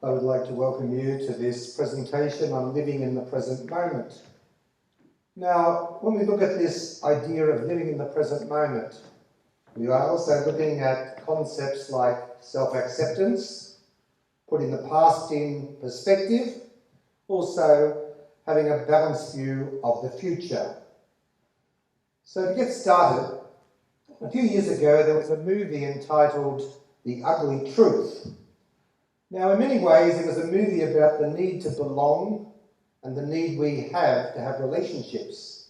I would like to welcome you to this presentation on living in the present moment. Now, when we look at this idea of living in the present moment, we are also looking at concepts like self-acceptance, putting the past in perspective, also having a balanced view of the future. So to get started, a few years ago there was a movie entitled The Ugly Truth. Now, in many ways, it was a movie about the need to belong and the need we have to have relationships.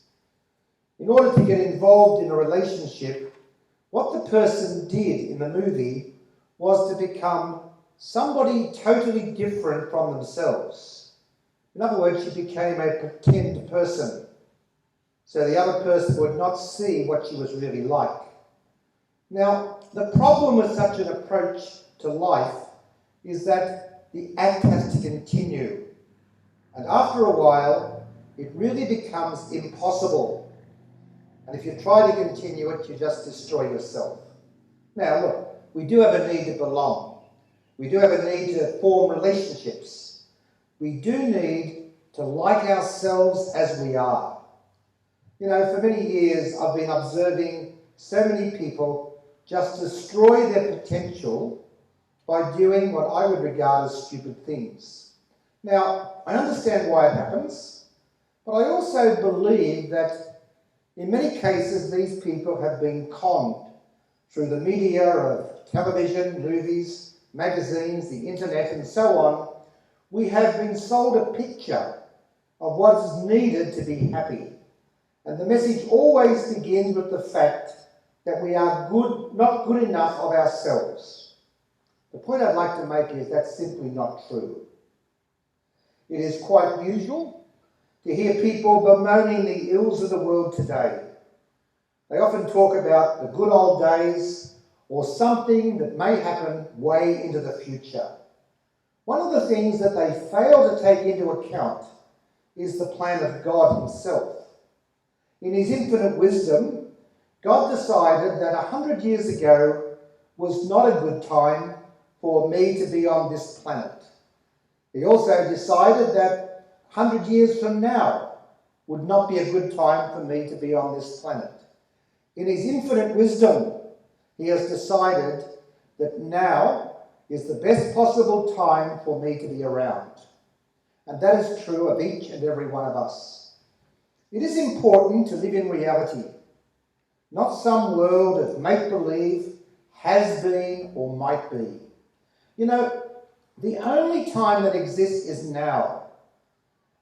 In order to get involved in a relationship, what the person did in the movie was to become somebody totally different from themselves. In other words, she became a pretend person, so the other person would not see what she was really like. Now, the problem with such an approach to life is that the act has to continue. And after a while, it really becomes impossible. And if you try to continue it, you just destroy yourself. Now, look, we do have a need to belong. We do have a need to form relationships. We do need to like ourselves as we are. You know, for many years, I've been observing so many people just destroy their potential by doing what I would regard as stupid things. Now, I understand why it happens, but I also believe that in many cases these people have been conned through the media of television, movies, magazines, the internet and so on. We have been sold a picture of what is needed to be happy. And the message always begins with the fact that we are not good enough of ourselves. The point I'd like to make is that's simply not true. It is quite usual to hear people bemoaning the ills of the world today. They often talk about the good old days or something that may happen way into the future. One of the things that they fail to take into account is the plan of God himself. In his infinite wisdom, God decided that 100 years ago was not a good time for me to be on this planet. He also decided that 100 years from now would not be a good time for me to be on this planet. In his infinite wisdom, he has decided that now is the best possible time for me to be around. And that is true of each and every one of us. It is important to live in reality, not some world of make-believe, has been or might be. You know, the only time that exists is now.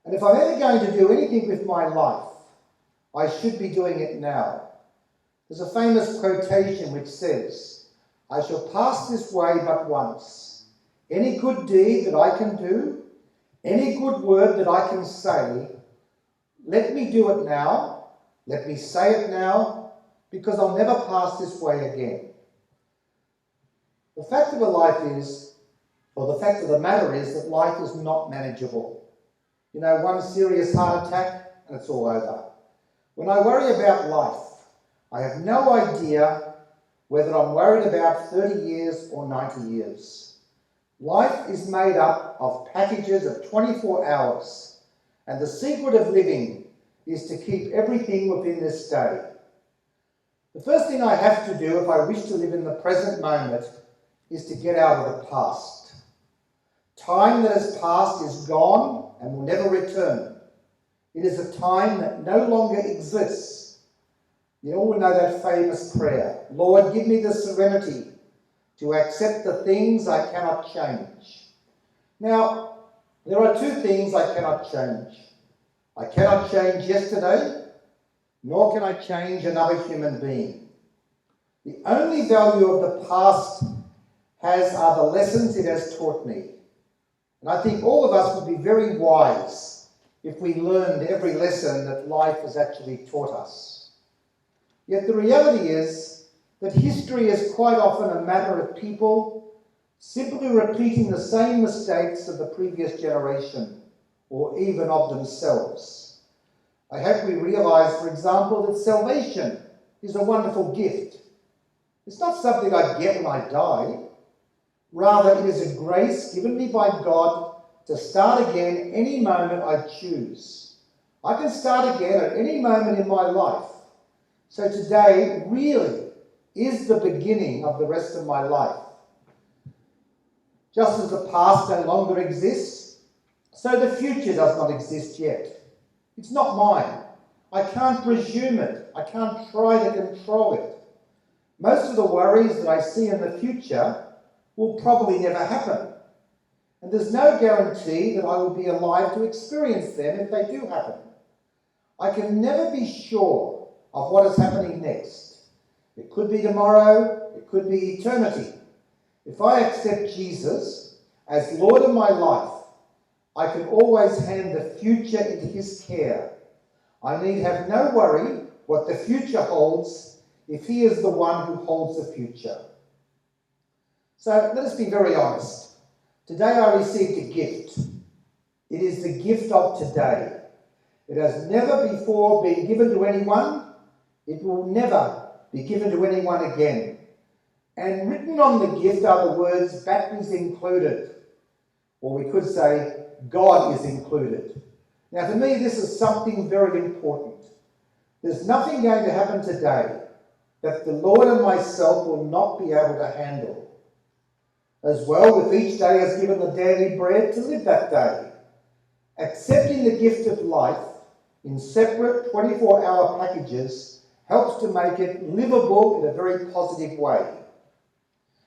And if I'm ever going to do anything with my life, I should be doing it now. There's a famous quotation which says, "I shall pass this way but once. Any good deed that I can do, any good word that I can say, let me do it now, let me say it now, because I'll never pass this way again." The fact of the matter is that life is not manageable. You know, one serious heart attack and it's all over. When I worry about life, I have no idea whether I'm worried about 30 years or 90 years. Life is made up of packages of 24 hours, and the secret of living is to keep everything within this day. The first thing I have to do if I wish to live in the present moment is to get out of the past. Time that has passed is gone and will never return. It is a time that no longer exists. You all know that famous prayer, "Lord, give me the serenity to accept the things I cannot change." Now, there are two things I cannot change. I cannot change yesterday, nor can I change another human being. The only value of the past are the lessons it has taught me. And I think all of us would be very wise if we learned every lesson that life has actually taught us. Yet the reality is that history is quite often a matter of people simply repeating the same mistakes of the previous generation, or even of themselves. I hope we realise, for example, that salvation is a wonderful gift. It's not something I get when I die. Rather, it is a grace given me by God to start again any moment I choose. I can start again at any moment in my life. So today really is the beginning of the rest of my life. Just as the past no longer exists, so the future does not exist yet. It's not mine. I can't presume it. I can't try to control it. Most of the worries that I see in the future will probably never happen. And there's no guarantee that I will be alive to experience them if they do happen. I can never be sure of what is happening next. It could be tomorrow, it could be eternity. If I accept Jesus as Lord of my life, I can always hand the future into his care. I need have no worry what the future holds if he is the one who holds the future. So let us be very honest. Today I received a gift. It is the gift of today. It has never before been given to anyone. It will never be given to anyone again. And written on the gift are the words, batteries included. Or we could say, God is included. Now to me this is something very important. There's nothing going to happen today that the Lord and myself will not be able to handle. As well, with each day has given the daily bread to live that day. Accepting the gift of life in separate 24-hour packages helps to make it livable in a very positive way.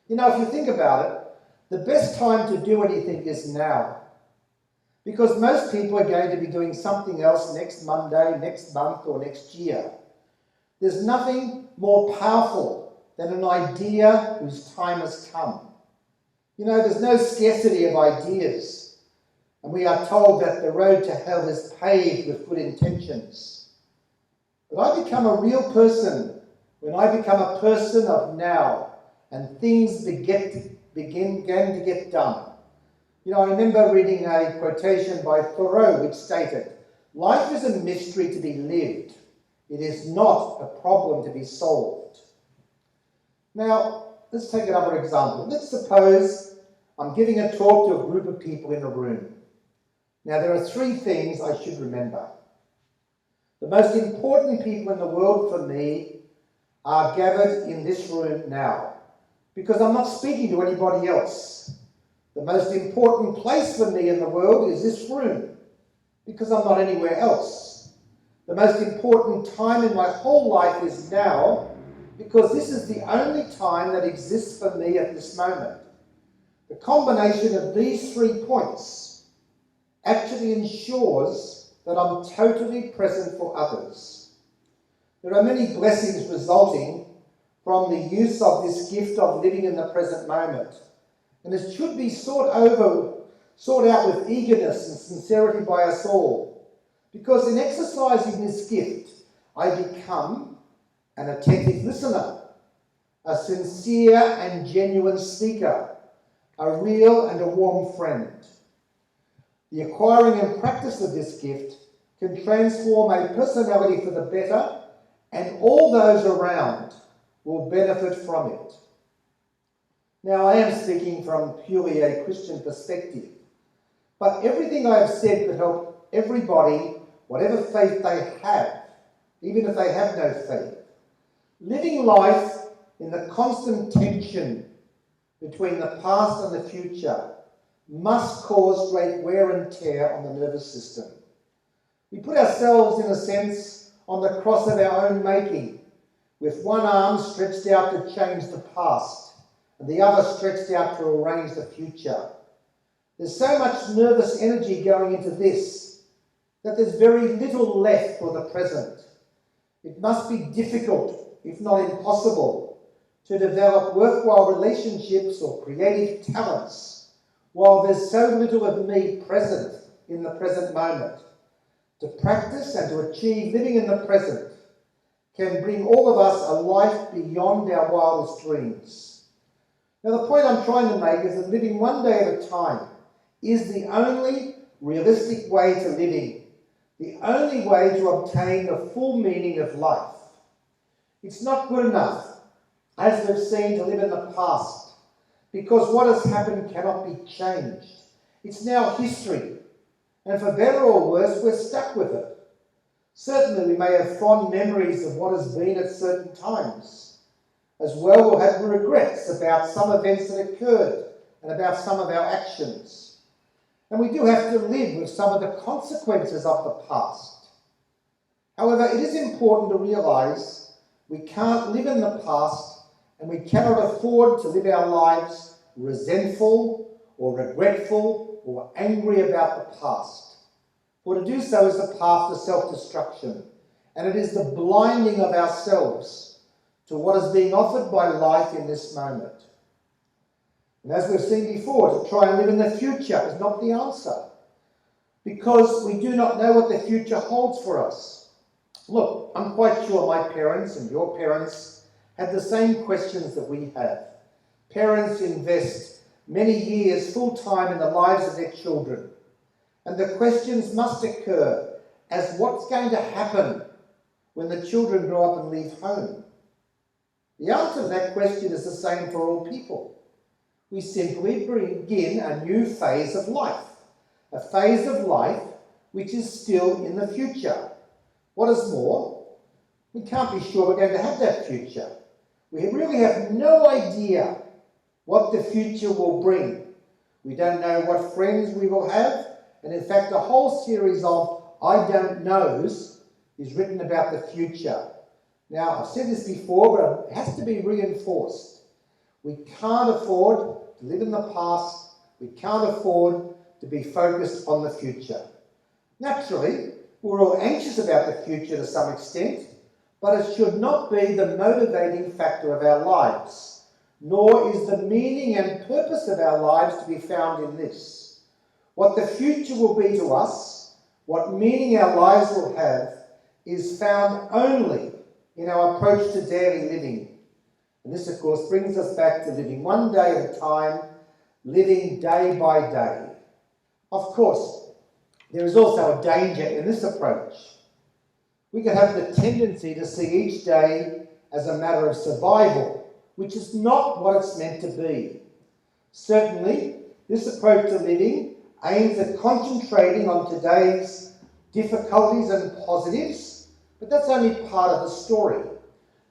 You know, if you think about it, the best time to do anything is now. Because most people are going to be doing something else next Monday, next month, or next year. There's nothing more powerful than an idea whose time has come. You know, there's no scarcity of ideas. And we are told that the road to hell is paved with good intentions. But I become a real person when I become a person of now and things begin to get done. You know, I remember reading a quotation by Thoreau which stated, "Life is a mystery to be lived. It is not a problem to be solved." Now, let's take another example. Let's suppose I'm giving a talk to a group of people in a room. Now, there are three things I should remember. The most important people in the world for me are gathered in this room now, because I'm not speaking to anybody else. The most important place for me in the world is this room, because I'm not anywhere else. The most important time in my whole life is now, because this is the only time that exists for me at this moment. The combination of these 3 points actually ensures that I'm totally present for others. There are many blessings resulting from the use of this gift of living in the present moment, and it should be sought out with eagerness and sincerity by us all, because in exercising this gift, I become an attentive listener, a sincere and genuine speaker, a real and a warm friend. The acquiring and practice of this gift can transform a personality for the better, and all those around will benefit from it. Now, I am speaking from purely a Christian perspective, but everything I have said could help everybody, whatever faith they have, even if they have no faith. Living life in the constant tension between the past and the future must cause great wear and tear on the nervous system. We put ourselves, in a sense, on the cross of our own making, with one arm stretched out to change the past and the other stretched out to arrange the future. There's so much nervous energy going into this that there's very little left for the present. It must be difficult, if not impossible, to develop worthwhile relationships or creative talents while there's so little of me present in the present moment. To practice and to achieve living in the present can bring all of us a life beyond our wildest dreams. Now, the point I'm trying to make is that living one day at a time is the only realistic way to living, the only way to obtain the full meaning of life. It's not good enough, as we've seen, to live in the past, because what has happened cannot be changed. It's now history, and for better or worse, we're stuck with it. Certainly we may have fond memories of what has been at certain times. As well, we'll have regrets about some events that occurred and about some of our actions. And we do have to live with some of the consequences of the past. However, it is important to realise we can't live in the past, and we cannot afford to live our lives resentful or regretful or angry about the past. For to do so is the path to self-destruction, and it is the blinding of ourselves to what is being offered by life in this moment. And as we've seen before, to try and live in the future is not the answer, because we do not know what the future holds for us. Look, I'm quite sure my parents and your parents had the same questions that we have. Parents invest many years full-time in the lives of their children, and the questions must occur as what's going to happen when the children grow up and leave home. The answer to that question is the same for all people. We simply begin a new phase of life, a phase of life which is still in the future. What is more, we can't be sure we're going to have that future. We really have no idea what the future will bring. We don't know what friends we will have, and in fact, a whole series of I don't knows is written about the future. Now, I've said this before, but it has to be reinforced. We can't afford to live in the past. We can't afford to be focused on the future. Naturally, we're all anxious about the future to some extent, but it should not be the motivating factor of our lives, nor is the meaning and purpose of our lives to be found in this. What the future will be to us, what meaning our lives will have, is found only in our approach to daily living. And this, of course, brings us back to living one day at a time, living day by day. Of course, there is also a danger in this approach. We can have the tendency to see each day as a matter of survival, which is not what it's meant to be. Certainly, this approach to living aims at concentrating on today's difficulties and positives, but that's only part of the story.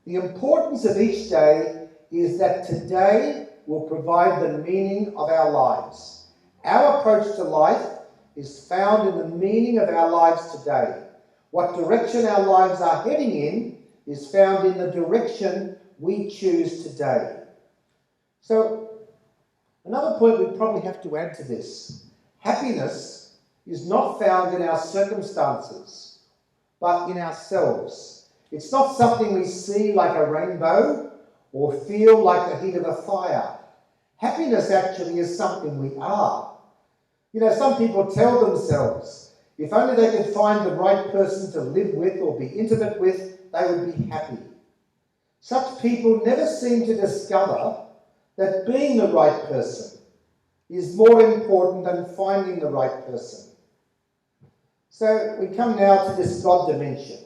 The importance of each day is that today will provide the meaning of our lives. Our approach to life is found in the meaning of our lives today. What direction our lives are heading in is found in the direction we choose today. So, another point we probably have to add to this. Happiness is not found in our circumstances, but in ourselves. It's not something we see like a rainbow or feel like the heat of a fire. Happiness actually is something we are. You know, some people tell themselves, if only they could find the right person to live with or be intimate with, they would be happy. Such people never seem to discover that being the right person is more important than finding the right person. So we come now to this God dimension.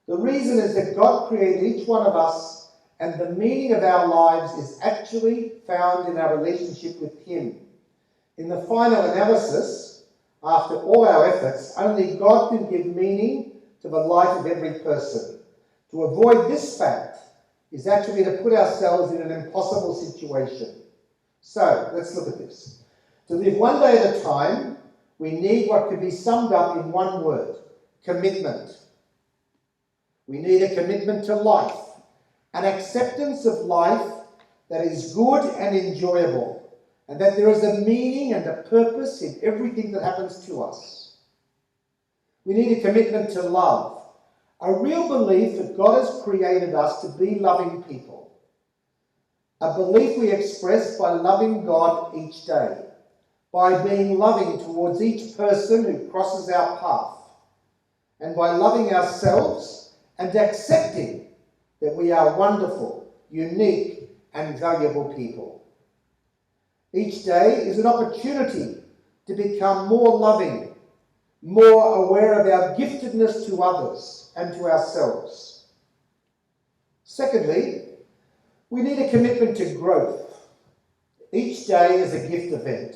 The reason is that God created each one of us, and the meaning of our lives is actually found in our relationship with Him. In the final analysis, after all our efforts, only God can give meaning to the life of every person. To avoid this fact is actually to put ourselves in an impossible situation. So, let's look at this. To live one day at a time, we need what could be summed up in one word: commitment. We need a commitment to life, an acceptance of life that is good and enjoyable, and that there is a meaning and a purpose in everything that happens to us. We need a commitment to love, a real belief that God has created us to be loving people, a belief we express by loving God each day, by being loving towards each person who crosses our path, and by loving ourselves and accepting that we are wonderful, unique, and valuable people. Each day is an opportunity to become more loving, more aware of our giftedness to others and to ourselves. Secondly, we need a commitment to growth. Each day is a gift event.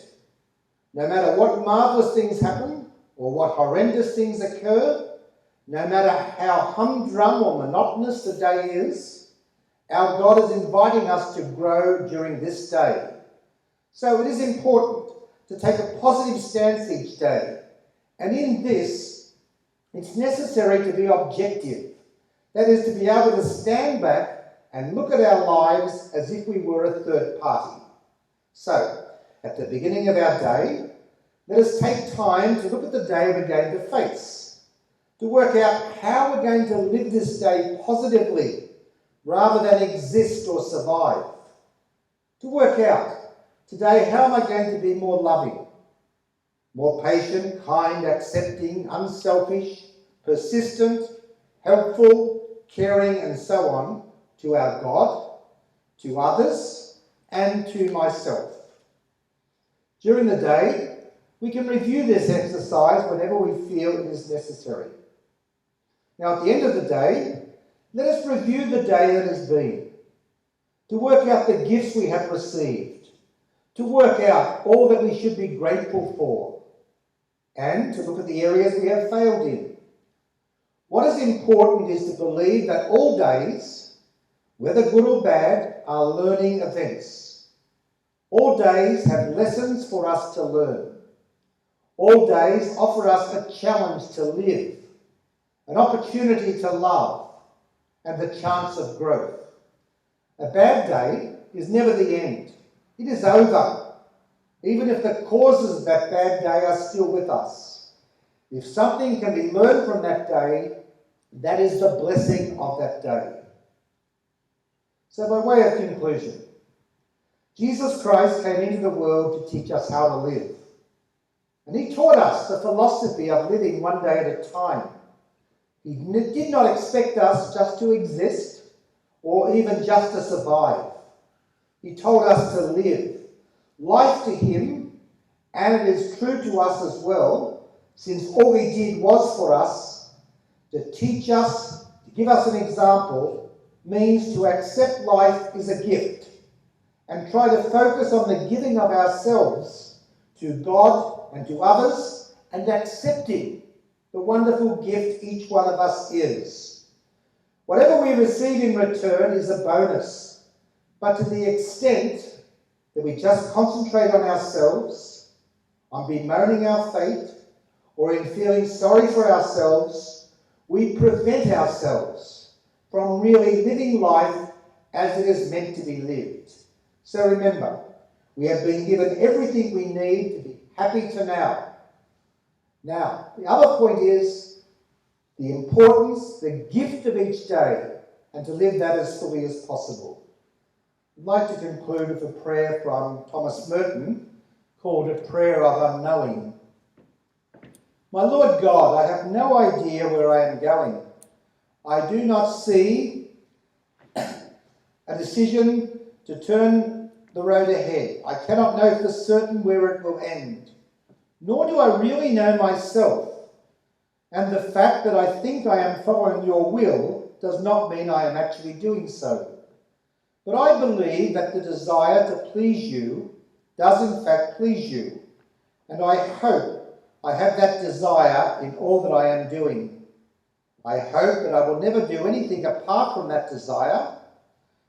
No matter what marvellous things happen or what horrendous things occur, no matter how humdrum or monotonous the day is, our God is inviting us to grow during this day. So it is important to take a positive stance each day. And in this, it's necessary to be objective. That is, to be able to stand back and look at our lives as if we were a third party. So, at the beginning of our day, let us take time to look at the day we're going to face, to work out how we're going to live this day positively rather than exist or survive. To work out, today, how am I going to be more loving, more patient, kind, accepting, unselfish, persistent, helpful, caring, and so on to our God, to others, and to myself. During the day, we can review this exercise whenever we feel it is necessary. Now, at the end of the day, let us review the day that has been, to work out the gifts we have received, to work out all that we should be grateful for, and to look at the areas we have failed in. What is important is to believe that all days, whether good or bad, are learning events. All days have lessons for us to learn. All days offer us a challenge to live, an opportunity to love, and the chance of growth. A bad day is never the end. It is over, even if the causes of that bad day are still with us. If something can be learned from that day, that is the blessing of that day. So by way of conclusion, Jesus Christ came into the world to teach us how to live. And he taught us the philosophy of living one day at a time. He did not expect us just to exist or even just to survive. He told us to live. Life to him, and it is true to us as well, since all he did was for us, to teach us, to give us an example, means to accept life as a gift and try to focus on the giving of ourselves to God and to others, and accepting the wonderful gift each one of us is. Whatever we receive in return is a bonus, but to the extent that we just concentrate on ourselves, on bemoaning our fate, or in feeling sorry for ourselves, we prevent ourselves from really living life as it is meant to be lived. So remember, we have been given everything we need to be happy to now. Now, the other point is the importance, the gift of each day, and to live that as fully as possible. I'd like to conclude with a prayer from Thomas Merton called A Prayer of Unknowing. My Lord God, I have no idea where I am going. I do not see a decision to turn the road ahead. I cannot know for certain where it will end. Nor do I really know myself. And the fact that I think I am following your will does not mean I am actually doing so. But I believe that the desire to please you does in fact please you. And I hope I have that desire in all that I am doing. I hope that I will never do anything apart from that desire.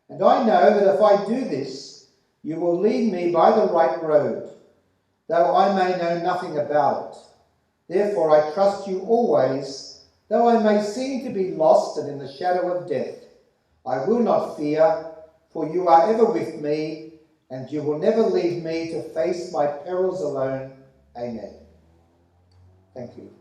And I know that if I do this, you will lead me by the right road, though I may know nothing about it. Therefore I trust you always, though I may seem to be lost and in the shadow of death. I will not fear, for you are ever with me, and you will never leave me to face my perils alone. Amen. Thank you.